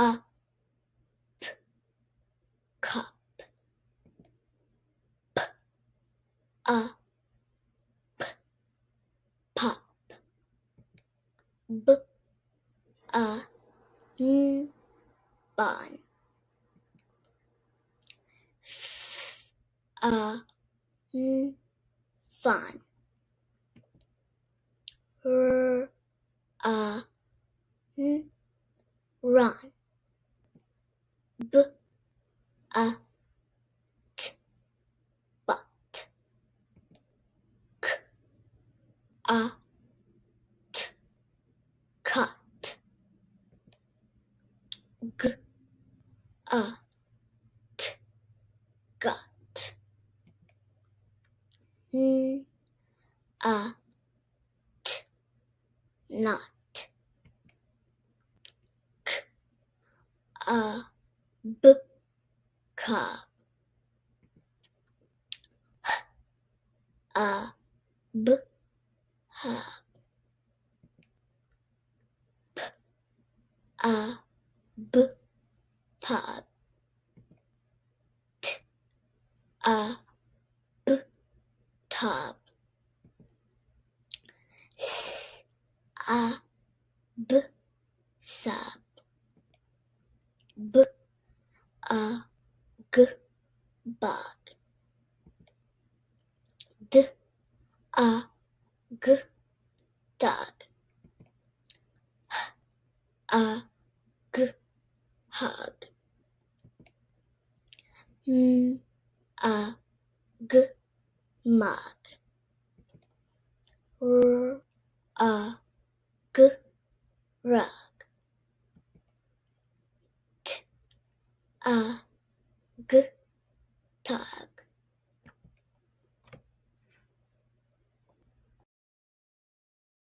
up, cup, p, up, pop, b, n, bon, f, n, fun, r, n, run, b, t, but, k, t, cut, g, t, gut, n, t, not, k, b, cup, b, hub, b, pub, t, b, tub, s, b, sub, b, g, bug, d, g, dog, g, hug, m, g, mug, r, g, rug, t, g,